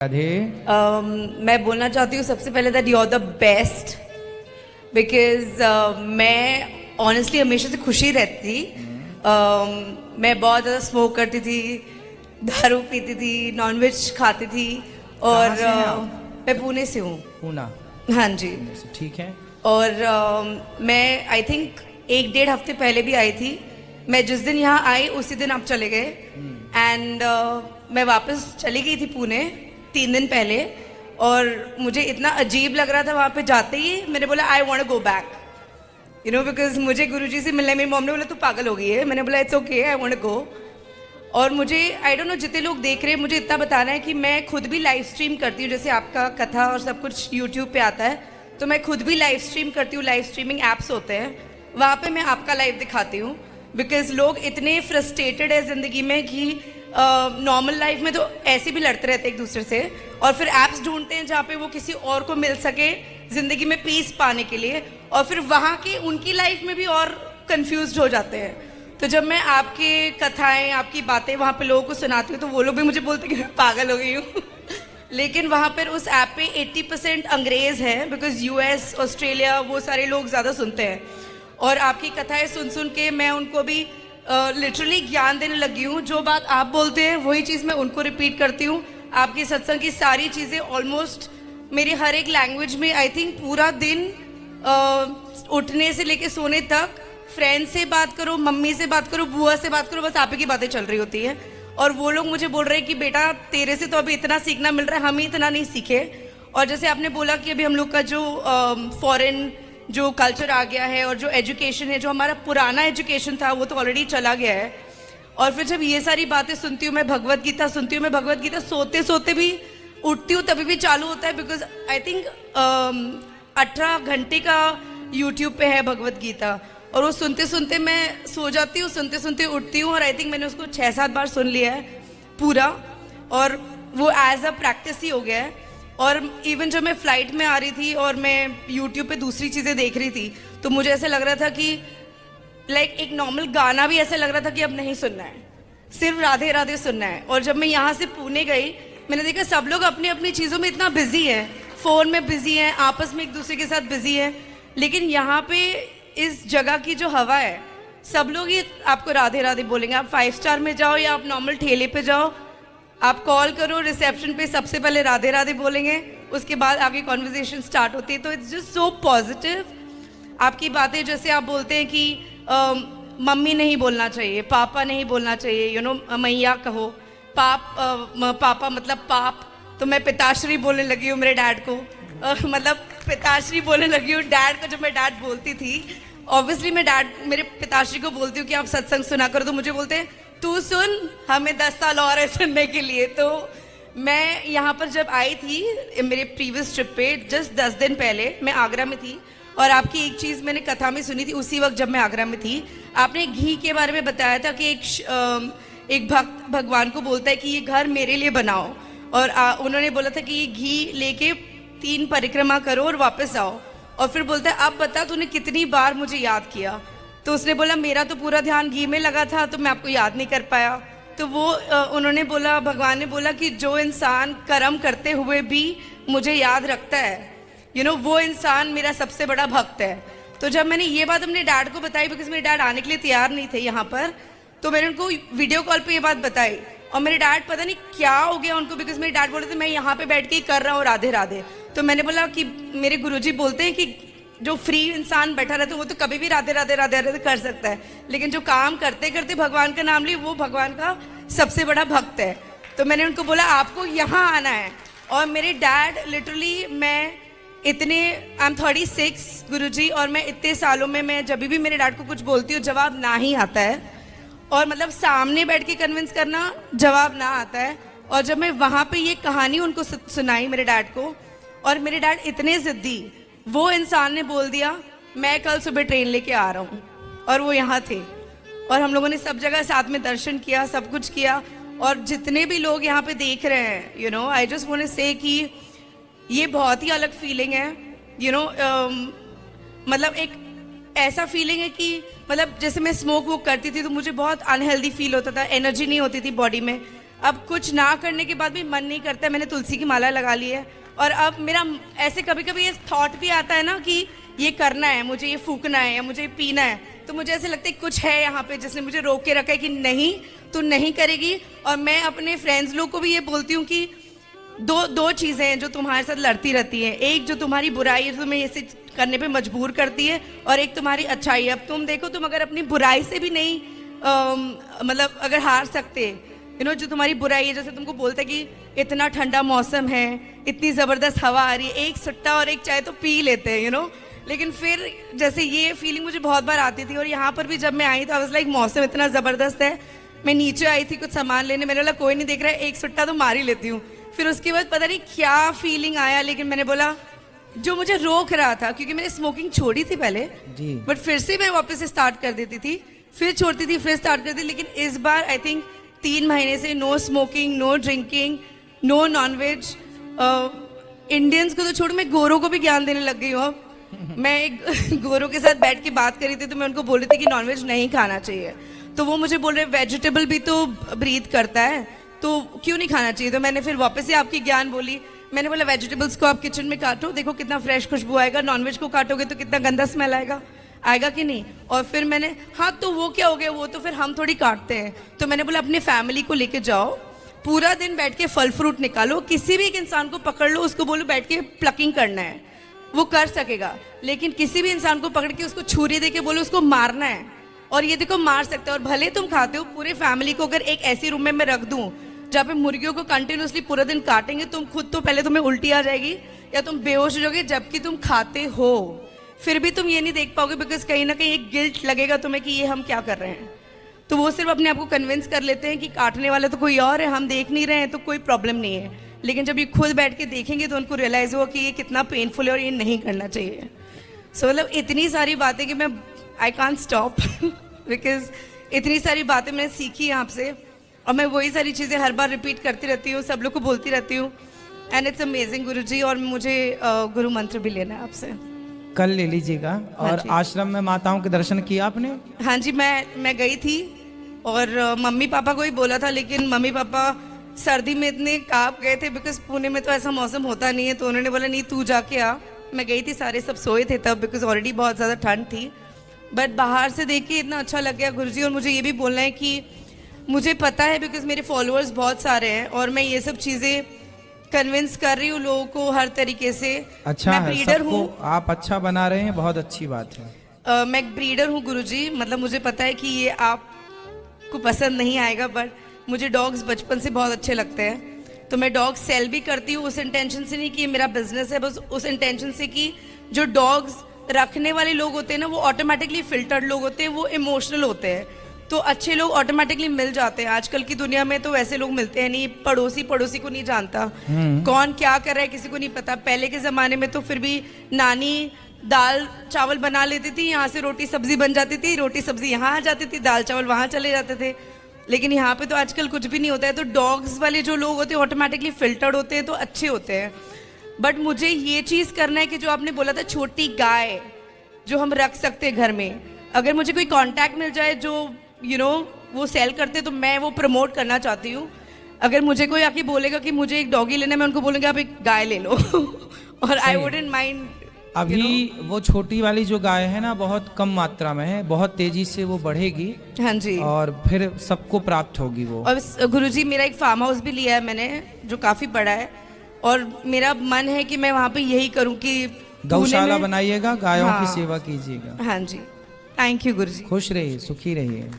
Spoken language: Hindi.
राधे। मैं बोलना चाहती हूँ सबसे पहले that you are the best because मैं ऑनेस्टली हमेशा से खुशी रहती थी। मैं बहुत ज़्यादा स्मोक करती थी, दारू पीती थी, नॉनवेज खाती थी और कहाँ से हैं आप? मैं पुणे से हूँ। पूना। हाँ जी। ठीक है। और मैं आई थिंक 1-1.5 हफ्ते पहले भी आई थी। मैं जिस दिन यहाँ आई उसी दिन आप चले गए एंड मैं वापस चली गई थी पुणे 3 दिन पहले। और मुझे इतना अजीब लग रहा था वहाँ पे जाते ही, मैंने बोला I want to go back, you know, because मुझे गुरुजी से मिलने, मेरी मॉम ने बोला तू पागल हो गई है। मैंने बोला it's okay, I want to go. और मुझे आई डोंट नो जितने लोग देख रहे हैं, मुझे इतना बताना है कि मैं खुद भी लाइव स्ट्रीम करती हूँ, जैसे आपका कथा और सब कुछ यूट्यूब पे आता है, तो मैं खुद भी लाइव स्ट्रीम करती हूँ। लाइव स्ट्रीमिंग ऐप्स होते हैं, वहाँ पे मैं आपका लाइव दिखाती हूँ। बिकॉज लोग इतने फ्रस्ट्रेटेड है ज़िंदगी में कि नॉर्मल लाइफ में तो ऐसे भी लड़ते रहते एक दूसरे से, और फिर ऐप्स ढूंढते हैं जहाँ पे वो किसी और को मिल सके ज़िंदगी में पीस पाने के लिए, और फिर वहाँ की उनकी लाइफ में भी और कंफ्यूज हो जाते हैं। तो जब मैं आपकी कथाएं, आपकी बातें वहाँ पे लोगों को सुनाती हूँ तो वो लोग भी मुझे बोलते हैं कि मैं पागल हो गई हूँ। लेकिन वहाँ पर उस ऐप पे 80% अंग्रेज़ हैं, बिकॉज US, ऑस्ट्रेलिया, वो सारे लोग ज़्यादा सुनते हैं। और आपकी कथाएं सुन सुन के मैं उनको भी लिटरली ज्ञान देने लगी हूँ। जो बात आप बोलते हैं वही चीज़ मैं उनको रिपीट करती हूँ। आपकी सत्संग की सारी चीज़ें ऑलमोस्ट मेरी हर एक लैंग्वेज में, आई थिंक पूरा दिन उठने से लेके सोने तक, फ्रेंड से बात करो, मम्मी से बात करो, बुआ से बात करो, बस आप ही की बातें चल रही होती हैं। और वो लोग मुझे बोल रहे हैं कि बेटा तेरे से तो अभी इतना सीखना मिल रहा है, हम ही इतना नहीं सीखे। और जैसे आपने बोला कि अभी हम लोग का जो फॉरेन जो कल्चर आ गया है और जो एजुकेशन है, जो हमारा पुराना एजुकेशन था वो तो ऑलरेडी चला गया है। और फिर जब ये सारी बातें सुनती हूँ, मैं भगवत गीता सुनती हूँ, मैं भगवत गीता सोते सोते भी उठती हूँ तभी भी चालू होता है, बिकॉज आई थिंक 18 घंटे का यूट्यूब पे है भगवत गीता, और वो सुनते सुनते मैं सो जाती हूँ, सुनते सुनते उठती हूँ। और आई थिंक मैंने उसको 6-7 बार सुन लिया है पूरा, और वो एज अ प्रैक्टिस ही हो गया है। और इवन जब मैं फ्लाइट में आ रही थी और मैं यूट्यूब पे दूसरी चीज़ें देख रही थी, तो मुझे ऐसे लग रहा था कि लाइक एक नॉर्मल गाना भी ऐसे लग रहा था कि अब नहीं सुनना है, सिर्फ राधे राधे सुनना है। और जब मैं यहाँ से पुणे गई, मैंने देखा सब लोग अपनी अपनी चीज़ों में इतना बिजी हैं, फ़ोन में बिजी हैं, आपस में एक दूसरे के साथ बिजी हैं। लेकिन यहाँ पे इस जगह की जो हवा है, सब लोग ही आपको राधे राधे बोलेंगे। आप 5 स्टार में जाओ या आप नॉर्मल ठेले पे जाओ, आप कॉल करो रिसेप्शन पे, सबसे पहले राधे राधे बोलेंगे, उसके बाद आपकी कॉन्वर्जेशन स्टार्ट होती है। तो इट्स जस्ट सो पॉजिटिव। आपकी बातें जैसे आप बोलते हैं कि मम्मी नहीं बोलना चाहिए, पापा नहीं बोलना चाहिए, यू नो, मैया कहो, पापा मतलब पाप, तो मैं पिताश्री बोलने लगी हूँ मेरे डैड को। मतलब पिताश्री बोलने लगी हूँ डैड को। जब मैं डैड बोलती थी, ऑब्वियसली मैं डैड मेरे पिताश्री को बोलती हूँ कि आप सत्संग सुना करो, तो मुझे बोलते हैं तू सुन, हमें 10 साल और है सुनने के लिए। तो मैं यहाँ पर जब आई थी मेरे प्रीवियस ट्रिप पे, जस्ट 10 दिन पहले मैं आगरा में थी, और आपकी एक चीज़ मैंने कथा में सुनी थी उसी वक्त जब मैं आगरा में थी। आपने घी के बारे में बताया था कि एक भक्त भगवान को बोलता है कि ये घर मेरे लिए बनाओ, और उन्होंने बोला था कि ये घी लेके 3 परिक्रमा करो और वापस आओ। और फिर बोलता है अब बता तूने कितनी बार मुझे याद किया। तो उसने बोला मेरा तो पूरा ध्यान घी में लगा था, तो मैं आपको याद नहीं कर पाया। तो वो उन्होंने बोला, भगवान ने बोला कि जो इंसान कर्म करते हुए भी मुझे याद रखता है, यू नो, वो इंसान मेरा सबसे बड़ा भक्त है। तो जब मैंने ये बात अपने डैड को बताई, बिकॉज मेरे डैड आने के लिए तैयार नहीं थे यहाँ पर, तो मैंने उनको वीडियो कॉल पे ये बात बताई। और मेरे डैड पता नहीं क्या हो गया उनको, बिकॉज मेरे डैड बोल रहे थे मैं यहाँ पे बैठ के ही कर रहा हूँ राधे राधे। तो मैंने बोला कि मेरे गुरुजी बोलते हैं कि जो फ्री इंसान बैठा रहता है वो तो कभी भी राधे राधे राधे राधे कर सकता है, लेकिन जो काम करते करते भगवान का नाम ली, वो भगवान का सबसे बड़ा भक्त है। तो मैंने उनको बोला आपको यहाँ आना है। और मेरे डैड लिटरली, मैं इतने, आई एम 36 गुरुजी, और मैं इतने सालों में मैं जब भी मेरे डैड को कुछ बोलती हूँ जवाब ना ही आता है, और मतलब सामने बैठ के कन्विंस करना जवाब ना आता है। और जब मैं वहाँ पे ये कहानी उनको सुनाई मेरे डैड को, और मेरे डैड इतने ज़िद्दी, वो इंसान ने बोल दिया मैं कल सुबह ट्रेन लेके आ रहा हूँ, और वो यहाँ थे। और हम लोगों ने सब जगह साथ में दर्शन किया, सब कुछ किया। और जितने भी लोग यहाँ पे देख रहे हैं, you know, I just want to say कि ये बहुत ही अलग फीलिंग है, यू नो। मतलब एक ऐसा फीलिंग है कि मतलब जैसे मैं स्मोक वोक करती थी तो मुझे बहुत अनहेल्दी फील होता था, एनर्जी नहीं होती थी बॉडी में। अब कुछ ना करने के बाद भी मन नहीं करता है। मैंने तुलसी की माला लगा ली है और अब मेरा ऐसे कभी कभी ये थॉट भी आता है ना कि ये करना है, मुझे ये फूकना है या मुझे ये पीना है, तो मुझे ऐसे लगता है कुछ है यहाँ पे जिसने मुझे रोक के रखा है कि नहीं तू नहीं करेगी। और मैं अपने फ्रेंड्स लोग को भी ये बोलती हूँ कि दो चीज़ें हैं जो तुम्हारे साथ लड़ती रहती हैं, एक जो तुम्हारी बुराई है तुम्हें ऐसे करने पे मजबूर करती है, और एक तुम्हारी अच्छाई है। अब तुम देखो, तुम अगर अपनी बुराई से भी नहीं मतलब अगर हार सकते, जो तुम्हारी बुराई है, जैसे तुमको बोलते कि इतना ठंडा मौसम है, इतनी ज़बरदस्त हवा आ रही है, एक सुट्टा और एक चाय तो पी लेते हैं लेकिन फिर जैसे ये फीलिंग मुझे बहुत बार आती थी। और यहाँ पर भी जब मैं आई तो आई वाज लाइक मौसम इतना ज़बरदस्त है। मैं नीचे आई थी कुछ सामान लेने, मैंने बोला कोई नहीं देख रहा है, एक सुट्टा तो मार ही लेती हूँ। फिर उसके बाद पता नहीं क्या फीलिंग आया, लेकिन मैंने बोला जो मुझे रोक रहा था, क्योंकि मैंने स्मोकिंग छोड़ी थी पहले जी, बट फिर से मैं वापस से स्टार्ट कर देती थी, फिर छोड़ती थी, फिर स्टार्ट करती थी। लेकिन इस बार आई थिंक 3 महीने से no smoking, no drinking, no nonveg. Indians को तो छोड़, मैं गोरों को भी ज्ञान देने लग गई हूँ अब। मैं एक गोरों के साथ बैठ के बात करी थी तो मैं उनको बोल रही थी कि नॉनवेज नहीं खाना चाहिए, तो वो मुझे बोल रहे वेजिटेबल भी तो ब्रीथ करता है तो क्यों नहीं खाना चाहिए। तो मैंने फिर वापस से आपकी ज्ञान बोली। मैंने बोला वेजिटेबल्स को आप किचन में काटो, देखो कितना फ्रेश खुशबू आएगा, नॉनवेज को काटोगे तो कितना गंदा स्मेल आएगा कि नहीं। और फिर मैंने हाँ तो वो क्या हो गया, वो तो फिर हम थोड़ी काटते हैं। तो मैंने बोला अपने फैमिली को लेके जाओ, पूरा दिन बैठ के फल फ्रूट निकालो, किसी भी एक इंसान को पकड़ लो, उसको बोलो बैठ के प्लकिंग करना है, वो कर सकेगा। लेकिन किसी भी इंसान को पकड़ के उसको छुरी दे के बोलो उसको मारना है, और ये देखो मार सकते हो। और भले तुम खाते हो, पूरे फैमिली को अगर एक ऐसी रूम में मैं रख दूं जहाँ पे मुर्गियों को कंटिन्यूसली पूरा दिन काटेंगे, तुम खुद तो पहले तुम्हें उल्टी आ जाएगी या तुम बेहोश हो जाओगे जबकि तुम खाते हो, फिर भी तुम ये नहीं देख पाओगे, बिकॉज कहीं ना कहीं एक गिल्ट लगेगा तुम्हें कि ये हम क्या कर रहे हैं। तो वो सिर्फ अपने आप को कन्विंस कर लेते हैं कि काटने वाला तो कोई और है, हम देख नहीं रहे हैं तो कोई प्रॉब्लम नहीं है। लेकिन जब ये खुद बैठ के देखेंगे तो उनको रियलाइज हुआ कि ये कितना पेनफुल है और ये नहीं करना चाहिए। सो मतलब इतनी सारी बातें कि मैं आई कांट स्टॉप बिकॉज इतनी सारी बातें मैंने सीखी आपसे, और मैं वही सारी चीज़ें हर बार रिपीट करती रहती हूँ, सब लोग को बोलती रहती हूँ। एंड इट्स अमेजिंग गुरुजी। और मुझे गुरु मंत्र भी लेना है आपसे, कल ले लीजिएगा। और आश्रम में माताओं के दर्शन किया आपने? हाँ जी, मैं गई थी और मम्मी पापा को ही बोला था, लेकिन मम्मी पापा सर्दी में इतने कांप गए थे, बिकॉज पुणे में तो ऐसा मौसम होता नहीं है, तो उन्होंने बोला नहीं तू जाके आ। मैं गई थी, सारे सब सोए थे तब, बिकॉज ऑलरेडी बहुत ज़्यादा ठंड थी। बट बाहर से देख के इतना अच्छा लग गया गुरुजी। और मुझे ये भी बोलना है कि मुझे पता है, बिकॉज मेरे फॉलोअर्स बहुत सारे हैं और मैं ये सब चीज़ें कन्विंस कर रही हूँ लोगों को हर तरीके से। अच्छा, मैं ब्रीडर हूँ, आप अच्छा बना रहे हैं, बहुत अच्छी बात है। मैं एक ब्रीडर हूँ गुरुजी। मतलब मुझे पता है कि ये आपको पसंद नहीं आएगा, बट मुझे डॉग्स बचपन से बहुत अच्छे लगते हैं, तो मैं डॉग्स सेल भी करती हूँ, उस इंटेंशन से नहीं कि ये मेरा बिजनेस है, बस उस इंटेंशन से कि जो डॉग्स रखने वाले लोग होते हैं ना, वो ऑटोमेटिकली फिल्टर्ड लोग होते हैं, वो इमोशनल होते हैं, तो अच्छे लोग ऑटोमेटिकली मिल जाते हैं। आजकल की दुनिया में तो वैसे लोग मिलते हैं नहीं, पड़ोसी को नहीं जानता कौन क्या कर रहा है, किसी को नहीं पता। पहले के ज़माने में तो फिर भी नानी दाल चावल बना लेती थी, यहाँ से रोटी सब्जी बन जाती थी, रोटी सब्जी यहाँ आ जाती थी, दाल चावल वहाँ चले जाते थे। लेकिन यहाँ पे तो आजकल कुछ भी नहीं होता है। तो डॉग्स वाले जो लोग होते हैं ऑटोमेटिकली फिल्टर्ड होते हैं, तो अच्छे होते हैं। बट मुझे ये चीज़ करना है कि जो आपने बोला था छोटी गाय जो हम रख सकते हैं घर में, अगर मुझे कोई कॉन्टैक्ट मिल जाए जो वो सेल करते, तो मैं वो प्रमोट करना चाहती हूँ। अगर मुझे कोई आके बोलेगा कि मुझे एक डॉगी लेना है, मैं उनको बोलूँगी आप एक गाय ले लो और आई वुडंट माइंड। अभी वो छोटी वाली जो गाय है ना, बहुत कम मात्रा में है, बहुत तेजी से वो बढ़ेगी। हाँ जी, और फिर सबको प्राप्त होगी वो। और गुरुजी मेरा एक फार्म हाउस भी लिया है मैंने, जो काफ़ी बड़ा है, और मेरा मन है कि मैं वहाँ पे यही करूँ कि गौशाला बनाइएगा, गायों की सेवा कीजिएगा। हाँ जी, थैंक यू गुरुजी। खुश रहिए, सुखी रहिए।